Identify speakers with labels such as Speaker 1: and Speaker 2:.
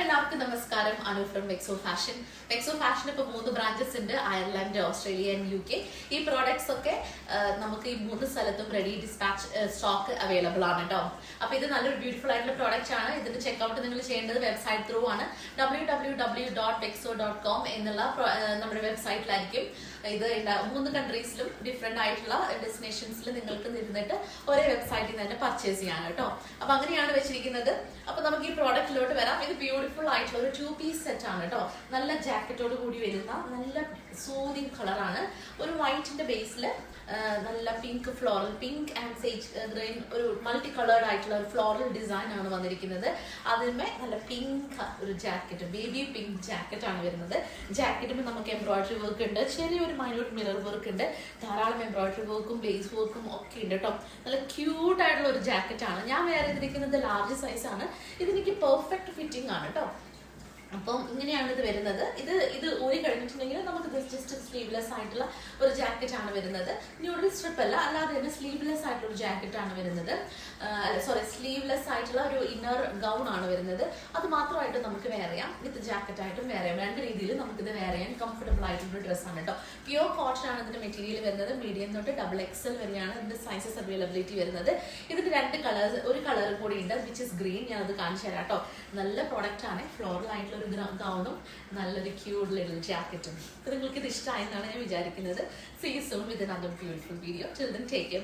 Speaker 1: എല്ലാവർക്കും നമസ്കാരം. Anu from Vexo fashion. Vexo fashion ഇപ്പോൾ 3 ബ്രാഞ്ചസ് ഉണ്ട്: അയർലൻഡ്, ഓസ്ട്രേലിയ ആൻഡ് UK. ഈ പ്രോഡക്ട്സ് ഒക്കെ നമുക്ക് ഈ 3 സ്ഥലത്തും റെഡി ഡിസ്പാച്ച് സ്റ്റോക്ക് അവൈലബിൾ ആണ് കേട്ടോ. അപ്പോൾ ഇത് നല്ലൊരു ബ്യൂട്ടിഫുൾ ആയിട്ടുള്ള പ്രോഡക്റ്റ് ആണ്. ഇതിന്റെ ചെക്ക്ഔട്ട് നിങ്ങൾ ചെയ്യേണ്ടത് വെബ്സൈറ്റ് ത്രൂ ആണ്. www.vexo.com എന്നുള്ള നമ്മുടെ വെബ്സൈറ്റിലായിരിക്കും. ഇത് 3 കൺട്രീസിലും ഡിഫറെന്റ് ആയിട്ടുള്ള ഡെസ്റ്റിനേഷൻസിൽ നിങ്ങൾക്ക് ഇരുന്നിട്ട് ഒരേ വെബ്സൈറ്റിൽ നിന്ന് തന്നെ പർച്ചേസ് ചെയ്യാൻ കേട്ടോ. അപ്പൊ അങ്ങനെയാണ് വെച്ചിരിക്കുന്നത്. അപ്പൊ നമുക്ക് ഈ പ്രോഡക്റ്റിലോട്ട് വരാം. ഇത് ബ്യൂട്ടിഫുൾ ആയിട്ടുള്ള ഒരു 2 പീസ് സെറ്റ് ആണ് കേട്ടോ. നല്ല ജാക്കറ്റോട് കൂടി വരുന്ന നല്ല സൂതിങ് കളറാണ്. ഒരു വൈറ്റിന്റെ ബേസിൽ നല്ല pink floral, pink and sage green, ഒരു മൾട്ടി കളേർഡ് ആയിട്ടുള്ള ഒരു ഫ്ലോറൽ ഡിസൈൻ ആണ് വന്നിരിക്കുന്നത്. അതിന്മേ നല്ല പിങ്ക് ഒരു ജാക്കറ്റ്, ബേബി പിങ്ക് ജാക്കറ്റ് ആണ് വരുന്നത്. ജാക്കറ്റിന് നമുക്ക് എംബ്രോയിഡറി വർക്ക് ഉണ്ട്, ചെറിയൊരു മൈന്യൂട്ട് മിറർ വർക്ക് ഉണ്ട്, ധാരാളം എംബ്രോയിഡറി വർക്കും ലേസ് വർക്കും ഒക്കെ ഉണ്ട് കേട്ടോ. നല്ല ക്യൂട്ട് ആയിട്ടുള്ള ഒരു ജാക്കറ്റ് ആണ്. ഞാൻ വേറെ ചെയ്തിരിക്കുന്നത് ലാർജ് സൈസ് ആണ്. ഇതെനിക്ക് പെർഫെക്റ്റ് ഫിറ്റിംഗ് ആണ് കേട്ടോ. അപ്പം ഇങ്ങനെയാണ് ഇത് വരുന്നത്. ഇത് ഊരി കഴിഞ്ഞിട്ടുണ്ടെങ്കിൽ നമുക്ക് ജസ്റ്റ് സ്ലീവ്ലെസ് ആയിട്ടുള്ള ഒരു ജാക്കറ്റ് ആണ് വരുന്നത്. ന്യൂഡിൽ സ്ട്രിപ്പ് അല്ല, അല്ലാതെ തന്നെ സ്ലീവ്ലെസ് ആയിട്ടുള്ള ഒരു ജാക്കറ്റ് ആണ് വരുന്നത്. സ്ലീവ്ലെസ് ആയിട്ടുള്ള ഒരു ഇന്നർ ഗൗൺ ആണ് വരുന്നത്. അത് മാത്രമായിട്ട് നമുക്ക് വെയർ ചെയ്യാം, വിത്ത് ജാക്കറ്റ് ആയിട്ടും വെയർ ചെയ്യാം. 2 രീതിയിൽ നമുക്കിത് വെയർ ചെയ്യാൻ കംഫർട്ടബിൾ ആയിട്ടുള്ള ഡ്രസ്സാണ് കേട്ടോ. പ്യൂർ കോട്ടൺ ആണ് ഇതിന്റെ മെറ്റീരിയൽ വരുന്നത്. മീഡിയം തൊട്ട് XXL വരെയാണ് ഇതിന്റെ സൈസസ് അവൈലബിലിറ്റി വരുന്നത്. ഇതിന് 2 കളേഴ്സ്, ഒരു കളർ കൂടി ഉണ്ട്, വിച്ച് ഇസ് ഗ്രീൻ. ഞാൻ അത് കാണിച്ചു തരാം കേട്ടോ. നല്ല പ്രോഡക്റ്റ് ആണ്. ഫ്ലോറൽ ആയിട്ടുള്ള ഒരു ഗൗണും നല്ലൊരു ക്യൂട്ട് ലിറ്റിൽ ജാക്കറ്റും. നിങ്ങൾക്ക് ഇത് ഇഷ്ടമായെന്നാണ് ഞാൻ വിചാരിക്കുന്നത്. See you soon with another beautiful video. Till then, take care.